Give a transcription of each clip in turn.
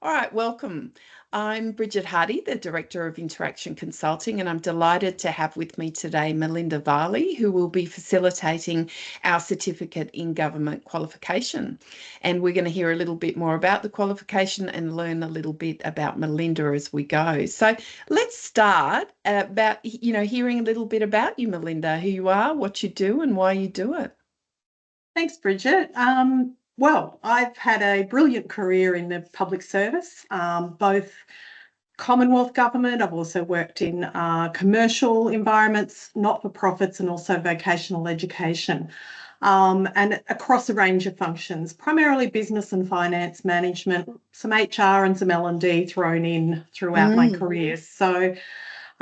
All right, welcome. I'm Brigid Hardy, the Director of Interaction Consulting, and I'm delighted to have with me today Melinda Varley, who will be facilitating our Certificate in Government qualification. And we're going to hear a little bit more about the qualification and learn a little bit about Melinda as we go. So let's start about, hearing a little bit about you, Melinda, who you are, what you do, and why you do it. Thanks, Brigid. Well, I've had a brilliant career in the public service, both Commonwealth government. I've also worked in commercial environments, not-for-profits, and also vocational education, and across a range of functions, primarily business and finance management, some HR and some L&D thrown in throughout my career. So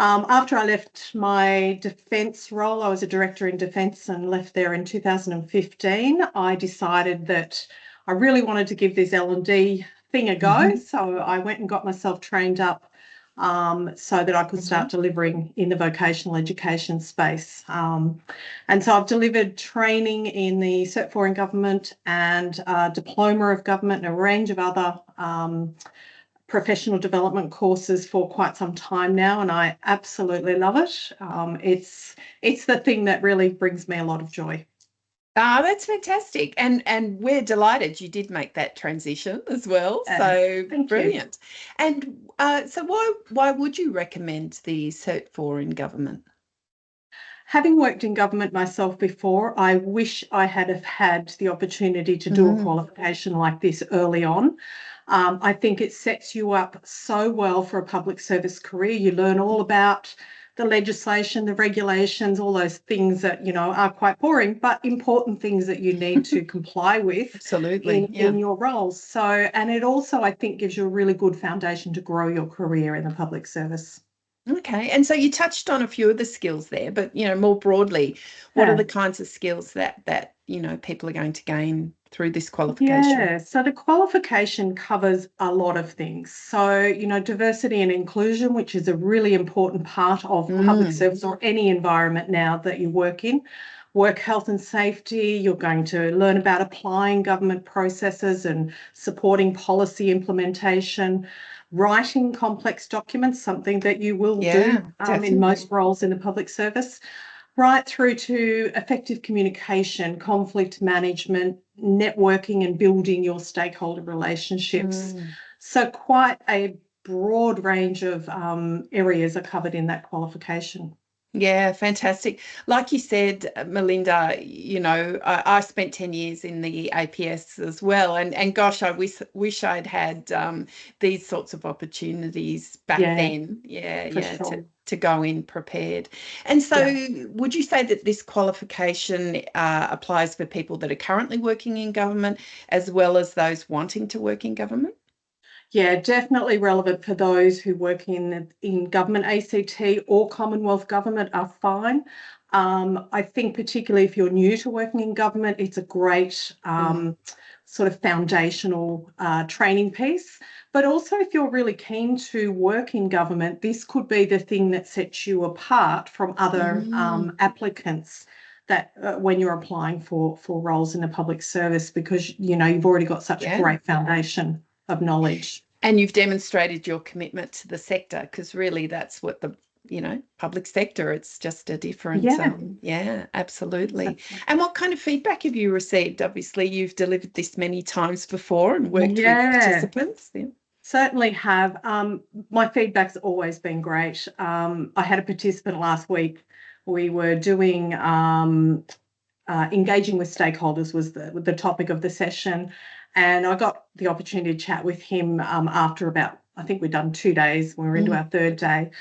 after I left my defence role, I was a director in defence and left there in 2015. I decided that I really wanted to give this L&D thing a go. So I went and got myself trained up so that I could start delivering in the vocational education space. And so I've delivered training in the Cert 4 in Government and Diploma of Government and a range of other professional development courses for quite some time now, and I absolutely love it. It's the thing that really brings me a lot of joy. That's fantastic. And we're delighted you did make that transition as well. So brilliant. And so why would you recommend the Cert 4 in Government? Having worked in government myself before, I wish I had have had the opportunity to do a qualification like this early on. I think it sets you up so well for a public service career. You learn all about the legislation, the regulations, all those things that, are quite boring, but important things that you need to comply with. Absolutely, in your roles. So, and it also, I think, gives you a really good foundation to grow your career in the public service. Okay. And so you touched on a few of the skills there, but, more broadly, what are the kinds of skills that people are going to gain through this qualification? Yeah, so the qualification covers a lot of things. So, diversity and inclusion, which is a really important part of public service or any environment now that you work in. Work health and safety, you're going to learn about applying government processes and supporting policy implementation. Writing complex documents, something that you will do in most roles in the public service, right through to effective communication, conflict management, networking and building your stakeholder relationships. So quite a broad range of areas are covered in that qualification. Yeah, fantastic. Like you said, Melinda, I spent 10 years in the APS as well. And gosh, I wish I'd had these sorts of opportunities back then. Sure. to go in prepared. And so would you say that this qualification applies for people that are currently working in government as well as those wanting to work in government? Yeah, definitely relevant for those who work in government. ACT or Commonwealth government are fine. I think particularly if you're new to working in government, it's a great sort of foundational training piece. But also if you're really keen to work in government, this could be the thing that sets you apart from other applicants that when you're applying for roles in the public service, because, you've already got such a great foundation of knowledge. And you've demonstrated your commitment to the sector, because really that's what the public sector, it's just a different absolutely. Exactly. And what kind of feedback have you received? Obviously you've delivered this many times before and worked with participants. Certainly have. My feedback's always been great. I had a participant last week. We were doing engaging with stakeholders was the topic of the session. And I got the opportunity to chat with him after about, I think we'd done 2 days. We were into our third day.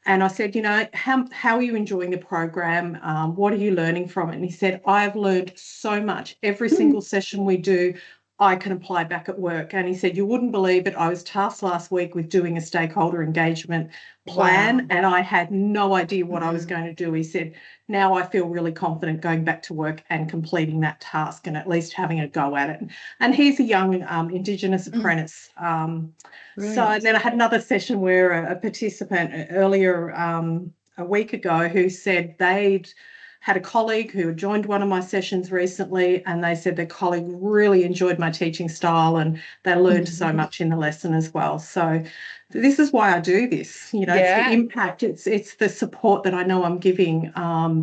And I said, how are you enjoying the program? What are you learning from it? And he said, I've learned so much. Every single session we do, I can apply back at work. And he said, you wouldn't believe it. I was tasked last week with doing a stakeholder engagement plan and I had no idea what I was going to do. He said, now I feel really confident going back to work and completing that task and at least having a go at it. And he's a young Indigenous apprentice. So then I had another session where a participant earlier a week ago who said they'd had a colleague who joined one of my sessions recently, and they said their colleague really enjoyed my teaching style and they learned so much in the lesson as well. So this is why I do this. You know, it's the Yeah. impact, it's the support that I know I'm giving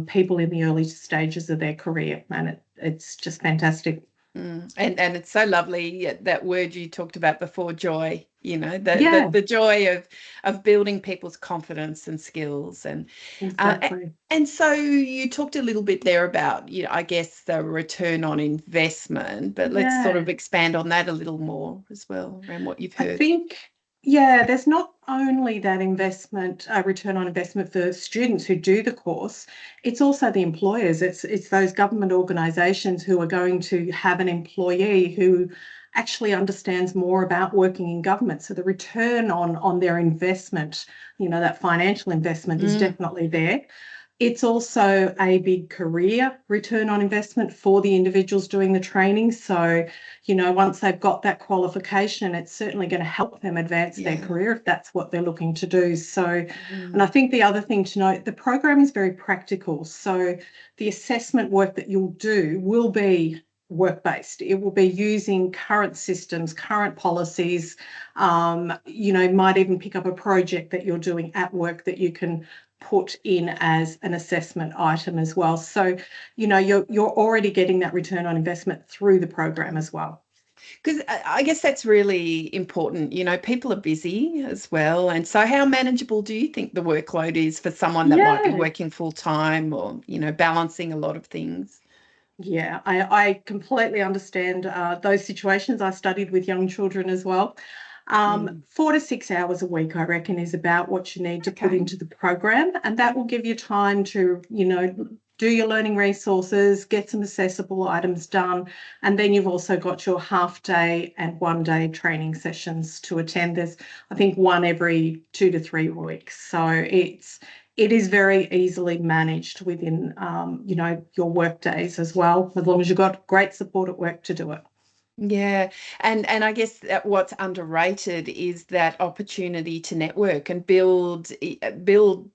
people in the early stages of their career, and it's just fantastic. And it's so lovely, that word you talked about before, joy, Yeah, the joy of building people's confidence and skills. exactly. And so you talked a little bit there about, I guess the return on investment, but let's sort Yeah. of expand on that a little more as well around what you've I heard. think, yeah, there's not only that investment, return on investment for students who do the course, it's also the employers. It's those government organisations who are going to have an employee who actually understands more about working in government. So the return on their investment, that financial investment is definitely there. It's also a big career return on investment for the individuals doing the training. So, once they've got that qualification, it's certainly going to help them advance their Yeah. career if that's what they're looking to do. So, and I Mm. think the other thing to note, the program is very practical. So the assessment work that you'll do will be work-based. It will be using current systems, current policies. Might even pick up a project that you're doing at work that you can put in as an assessment item as well. So, you're already getting that return on investment through the program as well. Because I guess that's really important. People are busy as well. And so how manageable do you think the workload is for someone that might be Yeah. working full time or, balancing a lot of things? Yeah, I completely understand those situations. I studied with young children as well. Mm. 4 to 6 hours a week, I reckon, is about what you need to put Okay. into the program. And that will give you time to, do your learning resources, get some accessible items done. And then you've also got your half day and 1 day training sessions to attend. There's, I think, one every 2 to 3 weeks. So it is very easily managed within, your work days as well, as long as you've got great support at work to do it. Yeah. And I guess that what's underrated is that opportunity to network and build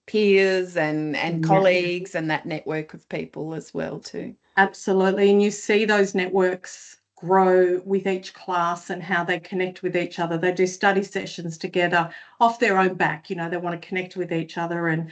peers and Yeah, colleagues and that network of people as well too. absolutely. And you see those networks grow with each class and how they connect with each other. They do study sessions together off their own back. They want to connect with each other. And,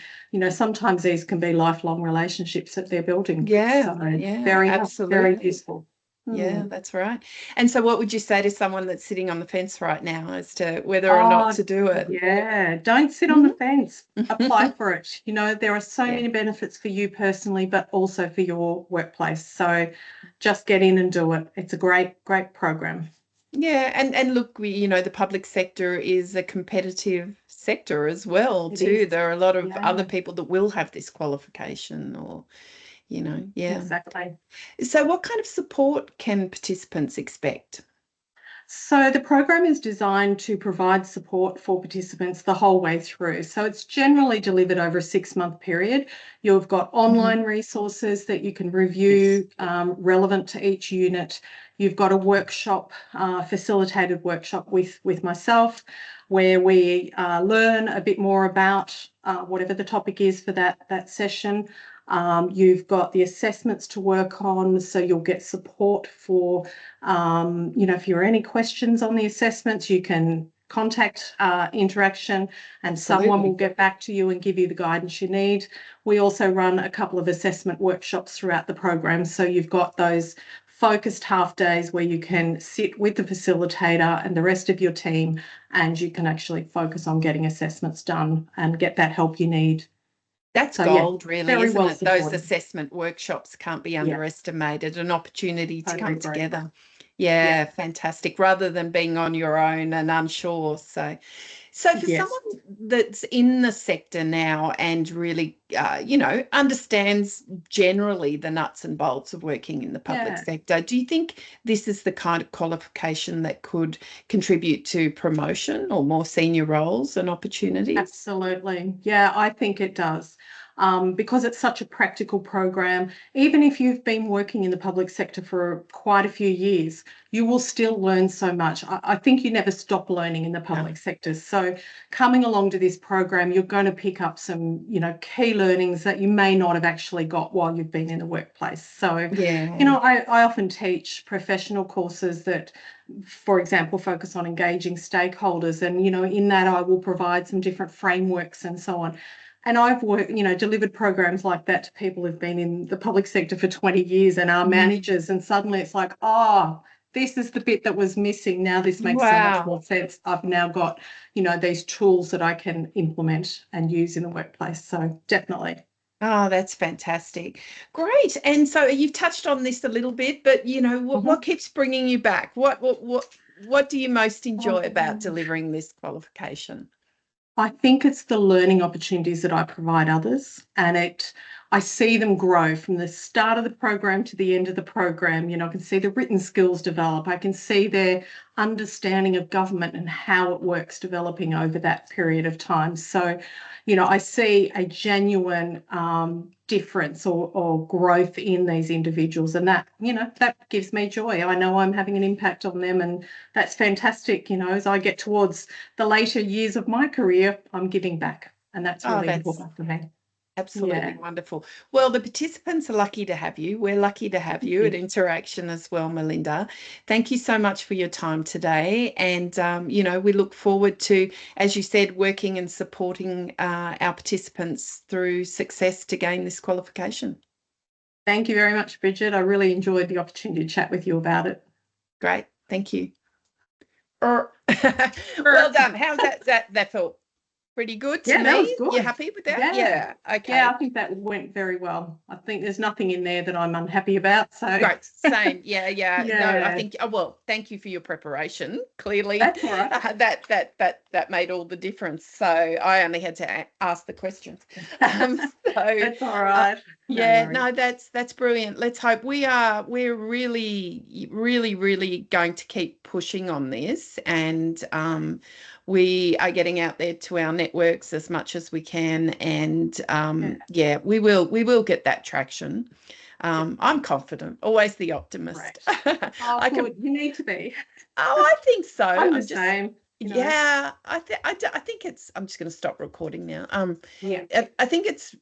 sometimes these can be lifelong relationships that they're building. Yeah. So Yeah, very, very absolutely. useful. Yeah, Hmm. that's right. And so what would you say to someone that's sitting on the fence right now as to whether or not Oh, to do it? yeah. Don't sit on the Mhm. fence. Apply for it. There are so Yeah. many benefits for you personally, but also for your workplace. So just get in and do it. It's a great, great program. Yeah, and look, the public sector is a competitive sector as well It too. is. There are a lot of other Yeah, people that will have this qualification or, yeah. exactly. So what kind of support can participants expect? So the program is designed to provide support for participants the whole way through. So it's generally delivered over a 6-month period. You've got Mhm. online resources that you can Yes. review relevant to each unit. You've got a workshop, facilitated workshop with myself, where we learn a bit more about whatever the topic is for that session. You've got the assessments to work on, so you'll get support for if you're any questions on the assessments, you can contact Interaction and someone will Absolutely. get back to you and give you the guidance you need. We also run a couple of assessment workshops throughout the program. So you've got those focused half days where you can sit with the facilitator and the rest of your team and you can actually focus on getting assessments done and get that help you need. That's So yeah, gold, really, very isn't well it? Those supported. assessment workshops can't be Yeah, underestimated, an opportunity to totally come agree. together. Yeah, Yeah, fantastic. Rather than being on your own and unsure. So for yes. someone that's in the sector now and really, understands generally the nuts and bolts of working in the public Yeah. sector, do you think this is the kind of qualification that could contribute to promotion or more senior roles and opportunities? Absolutely. Yeah, I think it does. because it's such a practical program. Even if you've been working in the public sector for quite a few years, you will still learn so much. I think you never stop learning in the public sector. So coming along to this program, you're going to pick up some, key learnings that you may not have actually got while you've been in the workplace. So, I often teach professional courses that, for example, focus on engaging stakeholders. And, in that I will provide some different frameworks and so on. And I've worked, delivered programs like that to people who've been in the public sector for 20 years and are managers. And suddenly it's like, this is the bit that was missing. Now this makes so much more sense. I've now got, these tools that I can implement and use in the workplace. So definitely. Oh, that's fantastic. Great. And so you've touched on this a little bit, but what keeps bringing you back? What do you most enjoy about delivering this qualification? I think it's the learning opportunities that I provide others, and I see them grow from the start of the program to the end of the program. I can see the written skills develop. I can see their understanding of government and how it works developing over that period of time. So, I see a genuine difference or growth in these individuals, and that gives me joy. I know I'm having an impact on them, and that's fantastic. As I get towards the later years of my career, I'm giving back, and that's really important for me. Absolutely wonderful. Well, the participants are lucky to have you. We're lucky to have you at Interaction as well, Melinda. Thank you so much for your time today. And, we look forward to, as you said, working and supporting our participants through success to gain this qualification. Thank you very much, Brigid. I really enjoyed the opportunity to chat with you about it. Great. Thank you. Well done. How's that felt? Pretty good to me. That was good. You happy with that? Yeah. Okay. Yeah, I think that went very well. I think there's nothing in there that I'm unhappy about. So great. Same. Yeah. No, I think. Thank you for your preparation. Clearly, that's all right. That made all the difference. So I only had to ask the questions. So that's all right. That's brilliant. Let's hope we're really going to keep pushing on this, and we are getting out there to our networks as much as we can, and we will get that traction. I'm confident, always the optimist. Right. You need to be. I think so. I'm the same. Yeah, I think it's. I'm just going to stop recording now. I think it's.